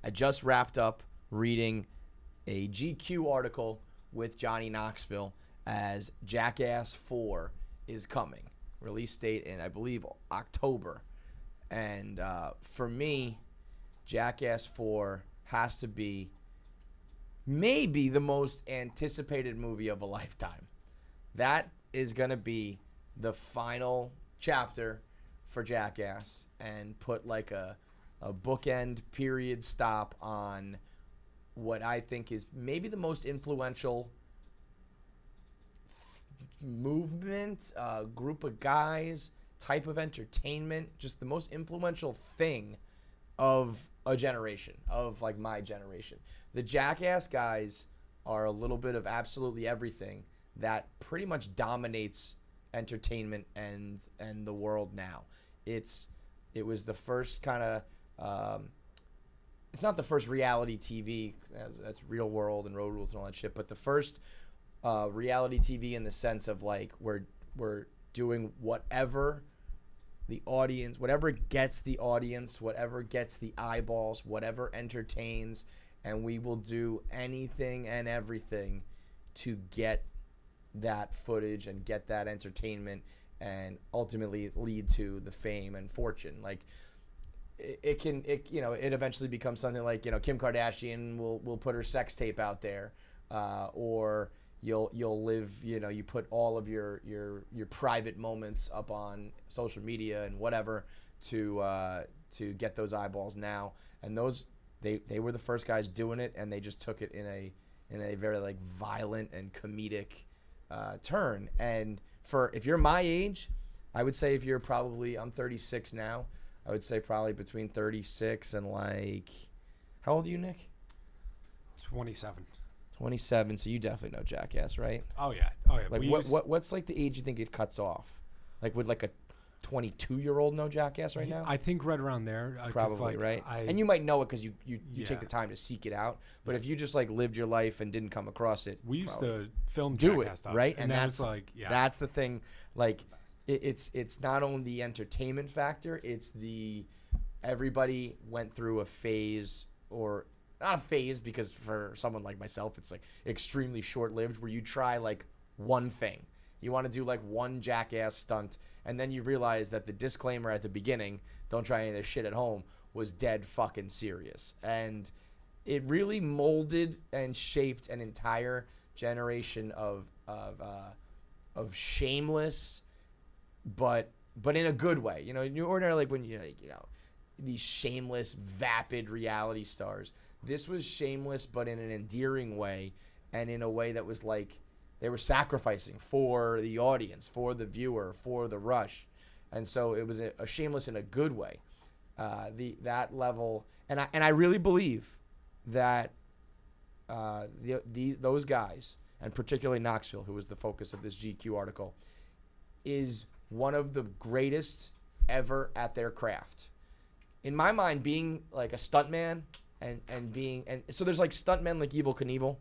I just wrapped up reading a GQ article with Johnny Knoxville as Jackass 4 is coming. Release date in, I believe, October. And for me, Jackass 4 has to be maybe the most anticipated movie of a lifetime. That is going to be the final chapter for Jackass and put like a bookend period stop on what I think is maybe the most influential movement, group of guys, type of entertainment, just the most influential thing of a generation, of like my generation. The Jackass guys are a little bit of absolutely everything that pretty much dominates entertainment and the world now. It was the first kind of it's not the first reality TV, that's Real World and Road Rules and all that shit, but the first reality TV in the sense of like we're doing whatever the audience, whatever gets the audience, whatever gets the eyeballs, whatever entertains, and we will do anything and everything to get that footage and get that entertainment and ultimately lead to the fame and fortune. Like it eventually becomes something like, Kim Kardashian will put her sex tape out there, or you'll live, you put all of your private moments up on social media and whatever to get those eyeballs now. And those they were the first guys doing it, and they just took it in a very like violent and comedic turn. And if you're my age, I would say I'm 36 now. I would say probably between 36 and like, how old are you, Nick? 27. 27. So you definitely know Jackass, right? Oh yeah. Like what's like the age you think it cuts off? Like would like a 22-year-old know Jackass right now? I think right around there. Probably, right? And you might know it because you take the time to seek it out. But if you just like lived your life and didn't come across it, we used to film do Jackass it, stuff, right? And that's like, that's the thing. Like it's not only the entertainment factor, it's everybody went through a phase, or not a phase, because for someone like myself it's like extremely short-lived, where you try like one thing. You want to do like one Jackass stunt, and then you realize that the disclaimer at the beginning, don't try any of this shit at home, was dead fucking serious. And it really molded and shaped an entire generation of shameless, but in a good way. You ordinarily, like when these shameless, vapid reality stars. This was shameless, but in an endearing way, and in a way that was like they were sacrificing for the audience, for the viewer, for the rush. And so it was a shameless in a good way. That level, and I really believe that those guys, and particularly Knoxville, who was the focus of this GQ article, is one of the greatest ever at their craft. In my mind, being like a stuntman and so there's like stuntmen like Evel Knievel,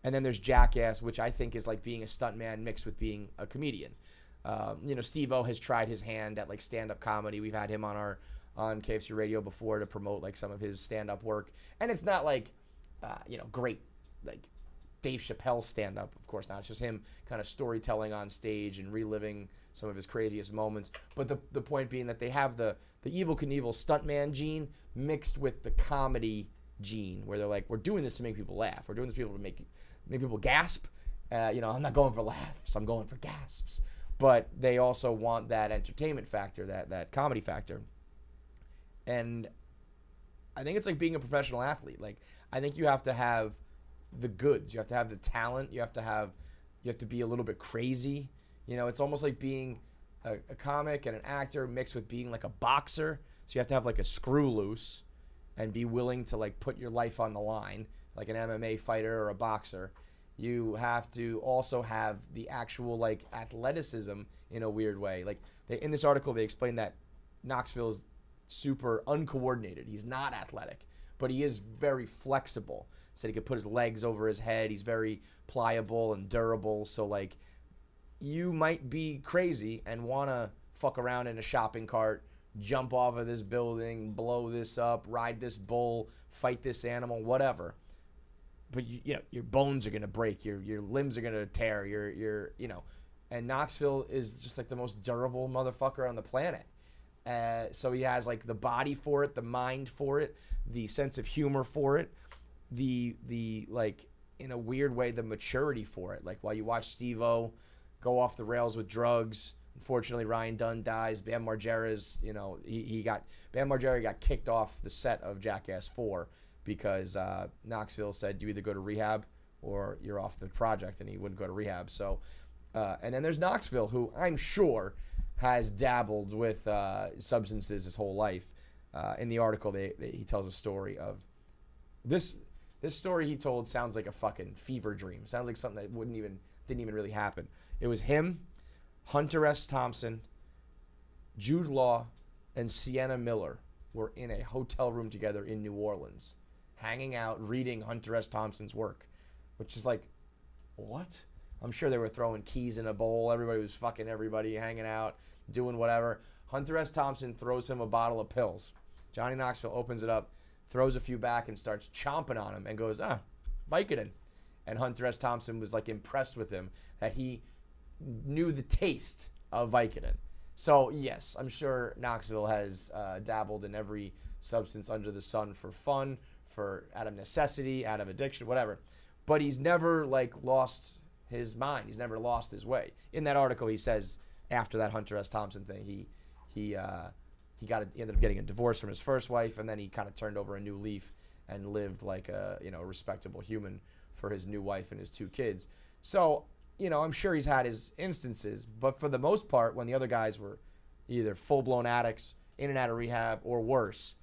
and then there's Jackass, which I think is like being a stuntman mixed with being a comedian. Steve-O has tried his hand at like stand-up comedy. We've had him on KFC Radio before to promote like some of his stand-up work, and it's not like great like Dave Chappelle stand-up, of course not. It's just him kind of storytelling on stage and reliving some of his craziest moments. But the point being that they have the Evel Knievel stuntman gene mixed with the comedy gene, where they're like, we're doing this to make people laugh. We're doing this to make people gasp. I'm not going for laughs. I'm going for gasps. But they also want that entertainment factor, that comedy factor. And I think it's like being a professional athlete. Like, I think you have to have the goods. You have to have the talent. You have to be a little bit crazy. It's almost like being a comic and an actor mixed with being like a boxer. So you have to have like a screw loose and be willing to like put your life on the line, like an MMA fighter or a boxer. You have to also have the actual like athleticism in a weird way. Like in this article, they explain that Knoxville is super uncoordinated. He's not athletic, but he is very flexible. Said he could put his legs over his head. He's very pliable and durable. So like, you might be crazy and want to fuck around in a shopping cart, jump off of this building, blow this up, ride this bull, fight this animal, whatever. But your bones are gonna break, your limbs are gonna tear, and Knoxville is just like the most durable motherfucker on the planet. So he has like the body for it, the mind for it, the sense of humor for it, the like in a weird way the maturity for it. Like while you watch Steve-O go off the rails with drugs, unfortunately Ryan Dunn dies. Bam Margera's, Bam Margera got kicked off the set of Jackass 4 because Knoxville said you either go to rehab or you're off the project, and he wouldn't go to rehab. So, and then there's Knoxville, who I'm sure has dabbled with substances his whole life. In the article, he tells a story of this story he told sounds like a fucking fever dream. Sounds like something that didn't even really happen. It was him, Hunter S. Thompson, Jude Law, and Sienna Miller were in a hotel room together in New Orleans, hanging out, reading Hunter S. Thompson's work, which is like, what? I'm sure they were throwing keys in a bowl. Everybody was fucking everybody, hanging out, doing whatever. Hunter S. Thompson throws him a bottle of pills. Johnny Knoxville opens it up, throws a few back, and starts chomping on him and goes, Vicodin. And Hunter S. Thompson was like impressed with him that he knew the taste of Vicodin. So yes, I'm sure Knoxville has dabbled in every substance under the sun for fun, out of necessity, out of addiction, whatever. But he's never like lost his mind. He's never lost his way. In that article, he says after that Hunter S. Thompson thing, he ended up getting a divorce from his first wife, and then he kind of turned over a new leaf and lived like a respectable human for his new wife and his 2 kids. So I'm sure he's had his instances, but for the most part, when the other guys were either full-blown addicts, in and out of rehab, or worse,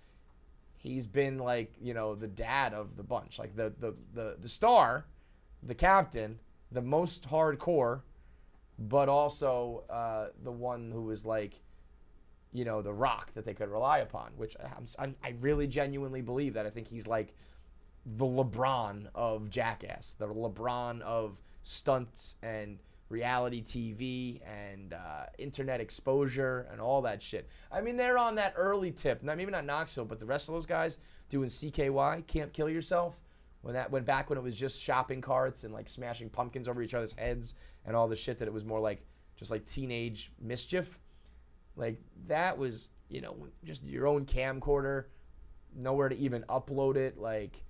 he's been like the dad of the bunch, like the star, the captain, the most hardcore, but also the one who was like the rock that they could rely upon, which I really genuinely believe that. I think he's like the Lebron of Jackass, the Lebron of stunts and reality TV and internet exposure and all that shit. I mean, they're on that early tip. Maybe not Knoxville, but the rest of those guys doing CKY, Can't Kill Yourself, when that went back when it was just shopping carts and like smashing pumpkins over each other's heads and all the shit, that it was more like just like teenage mischief. Like that was, just your own camcorder, nowhere to even upload it. Like,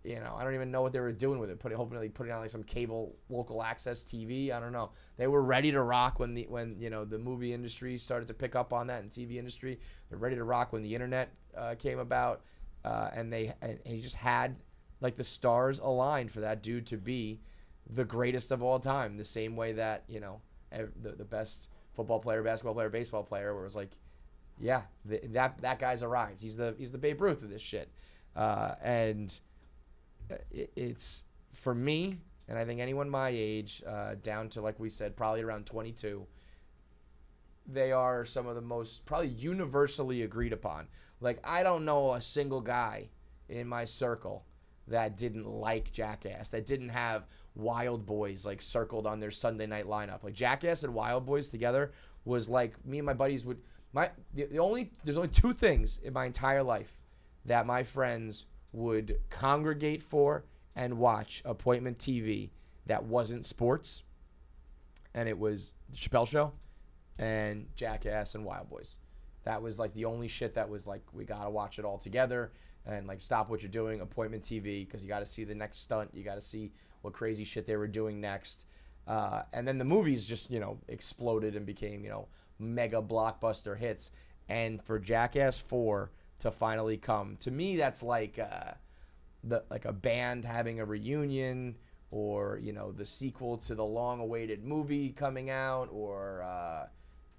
I don't even know what they were doing with it. Hoping they put it on like some cable local access TV. I don't know. They were ready to rock when the movie industry started to pick up on that, and TV industry. They're ready to rock when the internet came about, and he just had like the stars aligned for that dude to be the greatest of all time. The same way that the best football player, basketball player, baseball player, where it was like, yeah, that guy's arrived. He's the Babe Ruth of this shit, and it's for me, and I think anyone my age, down to, like we said, probably around 22, they are some of the most probably universally agreed upon. Like, I don't know a single guy in my circle that didn't like Jackass, that didn't have Wild Boys like circled on their Sunday night lineup. Like Jackass and Wild Boys together was like, me and my buddies would, there's only 2 things in my entire life that my friends would congregate for and watch appointment TV that wasn't sports, and it was the Chappelle Show and Jackass and Wild Boys. That was like the only shit that was like, we gotta watch it all together and like stop what you're doing, appointment TV, because you gotta see the next stunt, you gotta see what crazy shit they were doing next. And then the movies just exploded and became mega blockbuster hits. And for Jackass 4 to finally come, to me that's like a band having a reunion, or the sequel to the long-awaited movie coming out, or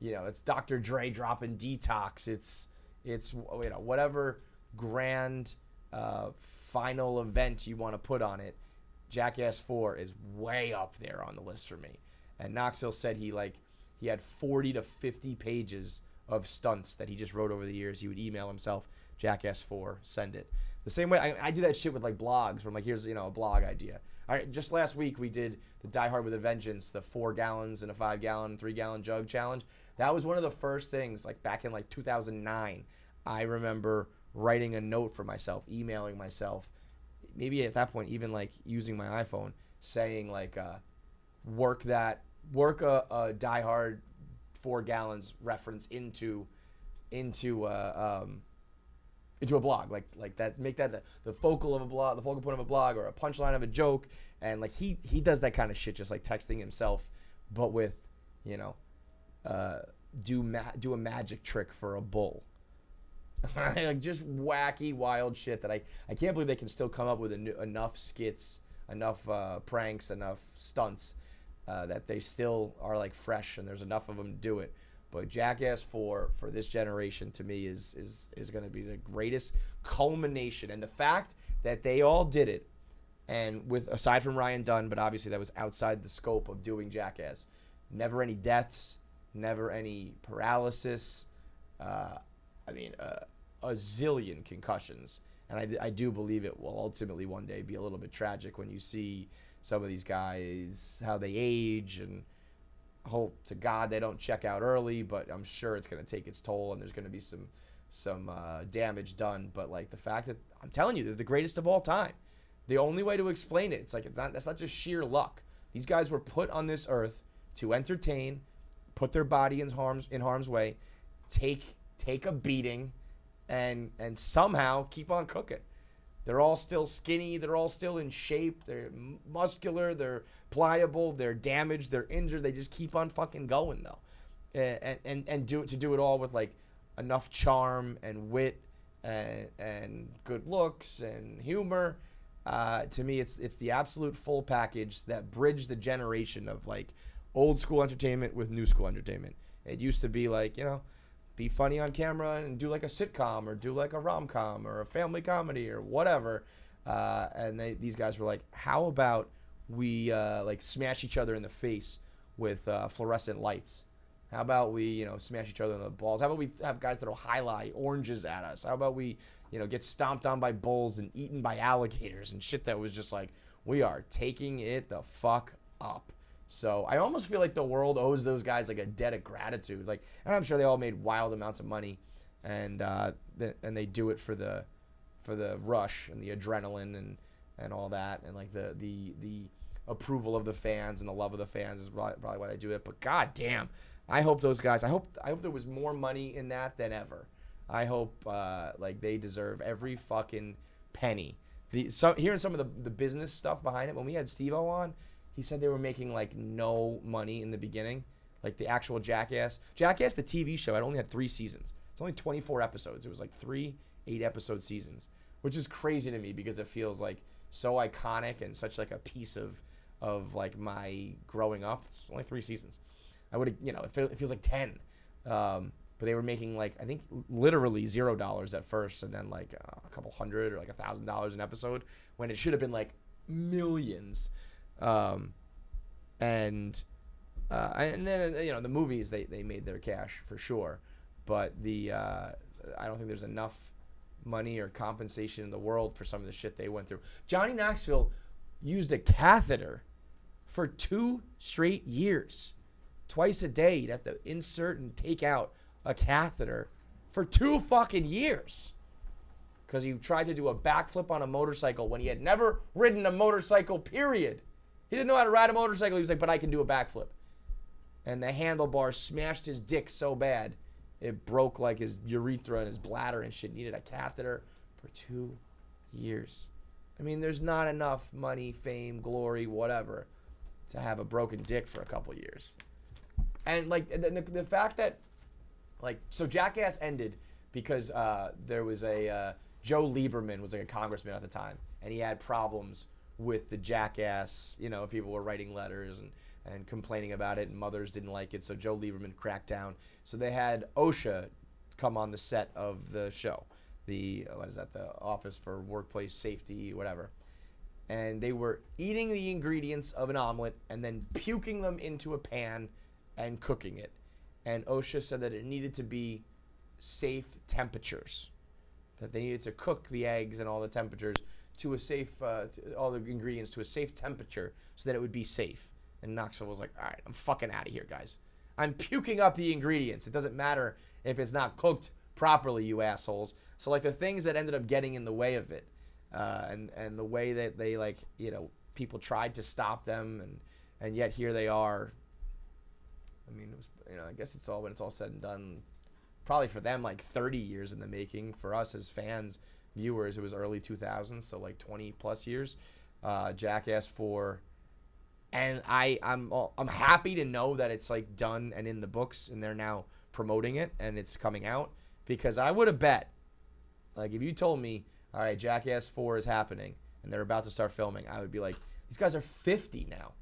it's Dr. Dre dropping Detox. It's whatever grand final event you want to put on it. Jackass 4 is way up there on the list for me. And Knoxville said he had 40 to 50 pages of stunts that he just wrote over the years. He would email himself, Jackass 4, send it. The same way I do that shit with like blogs where I'm like, here's, a blog idea. All right, just last week we did the Die Hard with a Vengeance, the 4 gallons in a 5 gallon, 3 gallon jug challenge. That was one of the first things, like back in like 2009. I remember writing a note for myself, emailing myself, maybe at that point even like using my iPhone, saying like, work a Die Hard 4 gallons reference into a blog, like that, make that the focal of a blog, the focal point of a blog, or a punchline of a joke. And like he does that kind of shit, just like texting himself, but with, do a magic trick for a bull. Like just wacky, wild shit that I can't believe they can still come up with enough skits, enough pranks, enough stunts that they still are like fresh, and there's enough of them to do it. But Jackass 4 for this generation to me is going to be the greatest culmination, and the fact that they all did it, and with aside from Ryan Dunn, but obviously that was outside the scope of doing Jackass. Never any deaths, never any paralysis. A zillion concussions, and I do believe it will ultimately one day be a little bit tragic when you see some of these guys, how they age, and hope to God they don't check out early, but I'm sure it's going to take its toll, and there's going to be some damage done. But like the fact that, I'm telling you, they're the greatest of all time. The only way to explain it, that's not just sheer luck. These guys were put on this earth to entertain, put their body in harm's way, take a beating, and somehow keep on cooking. They're all still skinny. They're all still in shape. They're muscular. They're pliable. They're damaged. They're injured. They just keep on fucking going though, and do it all with like enough charm and wit and good looks and humor. To me, it's the absolute full package that bridged the generation of like old school entertainment with new school entertainment. It used to be like, be funny on camera and do like a sitcom or do like a rom-com or a family comedy or whatever. And these guys were like, how about we like smash each other in the face with fluorescent lights? How about we, smash each other in the balls? How about we have guys that'll highlight oranges at us? How about we, get stomped on by bulls and eaten by alligators and shit that was just like, we are taking it the fuck up. So I almost feel like the world owes those guys like a debt of gratitude. Like, and I'm sure they all made wild amounts of money, and they do it for the rush and the adrenaline and all that, and like the approval of the fans and the love of the fans is probably why they do it. But goddamn, I hope those guys. I hope there was more money in that than ever. I hope like they deserve every fucking penny. Hearing some of the business stuff behind it, when we had Steve-O on, he said they were making like no money in the beginning. Like the actual Jackass, the TV show, it only had 3 seasons. It's only 24 episodes. It was like 3 8-episode seasons, which is crazy to me because it feels like so iconic and such like a piece of like my growing up. It's only 3 seasons. I would have, it feels like 10. But they were making like, I think literally $0 at first, and then like a couple hundred or like $1,000 an episode, when it should have been like millions. And then the movies they made their cash for sure, but I don't think there's enough money or compensation in the world for some of the shit they went through. Johnny Knoxville used a catheter for 2 straight years. Twice a day you'd have to insert and take out a catheter for 2 fucking years because he tried to do a backflip on a motorcycle when he had never ridden a motorcycle, period. He didn't know how to ride a motorcycle. He was like, but I can do a backflip. And the handlebar smashed his dick so bad, it broke like his urethra and his bladder and shit. Needed a catheter for 2 years. I mean, there's not enough money, fame, glory, whatever, to have a broken dick for a couple years. And like the fact that, like, so Jackass ended because there was Joe Lieberman was like a congressman at the time, and he had problems with the Jackass. People were writing letters and complaining about it, and mothers didn't like it, so Joe Lieberman cracked down. So they had OSHA come on the set of the show, the Office for Workplace Safety, whatever. And they were eating the ingredients of an omelet and then puking them into a pan and cooking it. And OSHA said that it needed to be safe temperatures. that they needed to cook the eggs and all the temperatures to a safe, all the ingredients to a safe temperature so that it would be safe. And Knoxville was like, all right, I'm fucking out of here, guys. I'm puking up the ingredients. It doesn't matter if it's not cooked properly, you assholes. So like the things that ended up getting in the way of it, and the way that they people tried to stop them, and yet here they are. I mean, it was, I guess it's all, when it's all said and done, probably for them like 30 years in the making. For us as fans, viewers, it was early 2000s, so like 20 plus years. Jackass 4, and I'm happy to know that it's like done and in the books, and they're now promoting it and it's coming out, because I would have bet, like if you told me, all right, Jackass 4 is happening and they're about to start filming, I would be like, these guys are 50 now.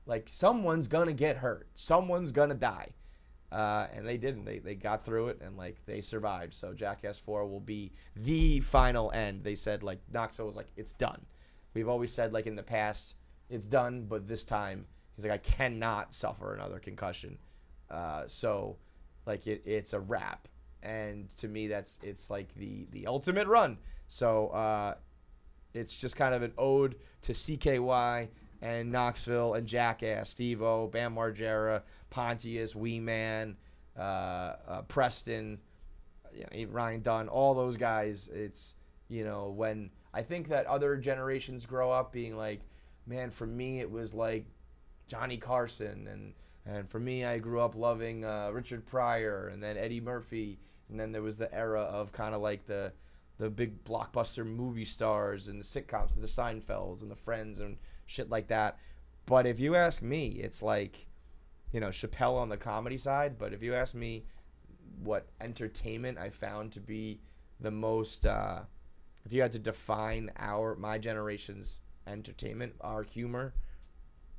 Like, someone's going to get hurt. Someone's going to die. And they didn't. They got through it, and, like, they survived. So Jackass 4 will be the final end. They said, like, Knoxville was like, it's done. We've always said, like, in the past, it's done, but this time, he's like, I cannot suffer another concussion. So, like, it's a wrap. And to me, it's like the ultimate run. So it's just kind of an ode to CKY and Knoxville and Jackass, Steve-O, Bam Margera, Pontius, Wee Man, Preston, Ryan Dunn, all those guys. It's, when I think that other generations grow up being like, man, for me it was like Johnny Carson, and for me I grew up loving Richard Pryor, and then Eddie Murphy, and then there was the era of kind of like the big blockbuster movie stars and the sitcoms, the Seinfelds and the Friends and shit like that. But if you ask me, it's like, Chappelle on the comedy side. But if you ask me what entertainment I found to be the most, if you had to define my generation's entertainment, our humor,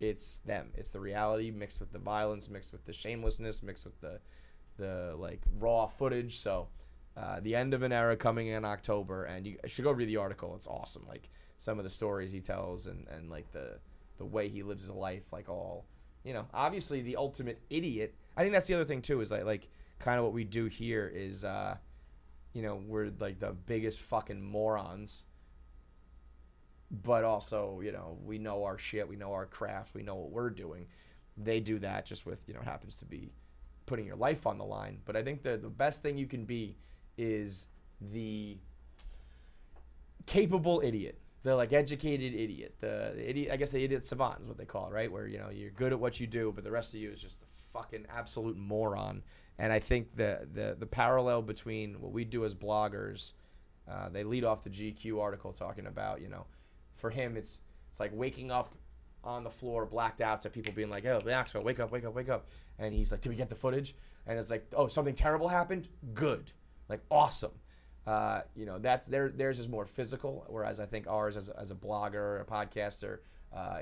it's them. It's the reality mixed with the violence, mixed with the shamelessness, mixed with the like raw footage. So the end of an era coming in October, and you should go read the article. It's awesome. Like some of the stories he tells, and like the way he lives his life, like all, obviously the ultimate idiot. I think that's the other thing too, is like kind of what we do here is, we're like the biggest fucking morons, but also, we know our shit, we know our craft, we know what we're doing. They do that just with, it happens to be putting your life on the line. But I think the best thing you can be is the capable idiot, the like educated idiot, the idiot. I guess the idiot savant is what they call it, right? Where you're good at what you do, but the rest of you is just a fucking absolute moron. And I think the parallel between what we do as bloggers, they lead off the GQ article talking about, for him it's like waking up on the floor blacked out to people being like, "Oh, Knoxville, wake up, wake up, wake up," and he's like, "Did we get the footage?" And it's like, "Oh, something terrible happened. Good, like awesome." That's theirs is more physical, whereas I think ours as a blogger, a podcaster,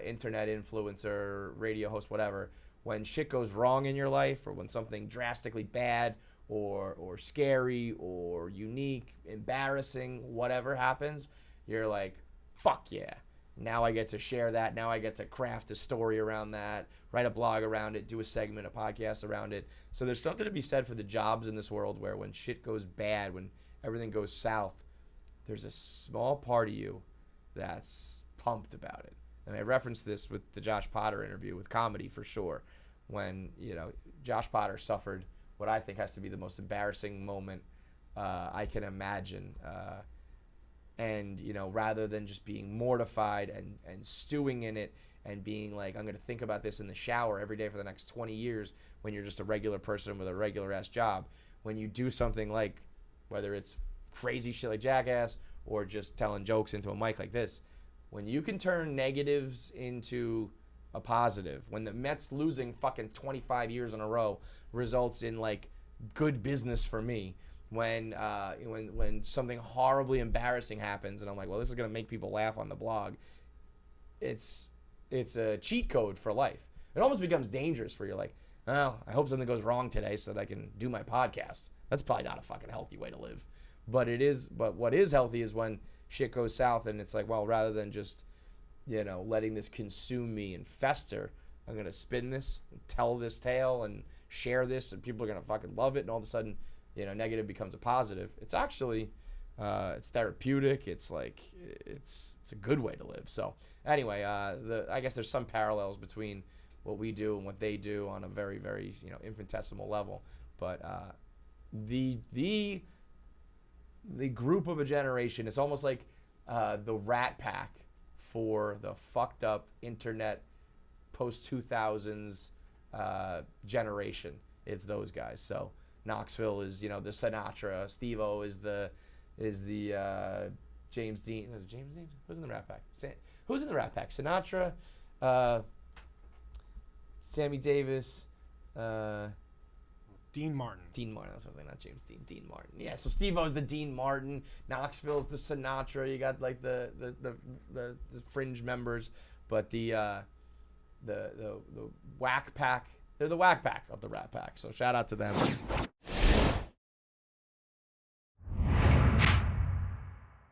internet influencer, radio host, whatever, when shit goes wrong in your life, or when something drastically bad or scary or unique, embarrassing, whatever happens, you're like, fuck yeah. Now I get to share that. Now I get to craft a story around that, write a blog around it, do a segment, a podcast around it. So there's something to be said for the jobs in this world where when shit goes bad, when everything goes south, there's a small part of you that's pumped about it. And I referenced this with the Josh Potter interview with comedy for sure, when, Josh Potter suffered what I think has to be the most embarrassing moment I can imagine. And, rather than just being mortified and stewing in it and being like, I'm going to think about this in the shower every day for the next 20 years when you're just a regular person with a regular-ass job, when you do something like, whether it's crazy shit like Jackass or just telling jokes into a mic like this, when you can turn negatives into a positive, when the Mets losing fucking 25 years in a row results in, like, good business for me, when something horribly embarrassing happens and I'm like, well, this is going to make people laugh on the blog, it's a cheat code for life. It almost becomes dangerous where you're like, oh, I hope something goes wrong today so that I can do my podcast. That's probably not a fucking healthy way to live. But what is healthy is when shit goes south and it's like, well, rather than just, letting this consume me and fester, I'm going to spin this and tell this tale and share this and people are going to fucking love it. And all of a sudden, negative becomes a positive. It's actually It's therapeutic. It's like it's a good way to live. So anyway, I guess there's some parallels between what we do and what they do on a very, very infinitesimal level. But the group of a generation, it's almost like the Rat Pack for the fucked up internet post 2000s generation. It's those guys. So Knoxville is the Sinatra. Steve-O is the James Dean. Is it James Dean? Who's in the Rat Pack? Who's in the Rat Pack? Sinatra, Sammy Davis, Dean Martin. Dean Martin. That's something, not James Dean. Dean Martin. Yeah. So Steve-O's the Dean Martin. Knoxville's the Sinatra. You got like the fringe members, but the Whack Pack. They're the Whack Pack of the Rat Pack. So shout out to them.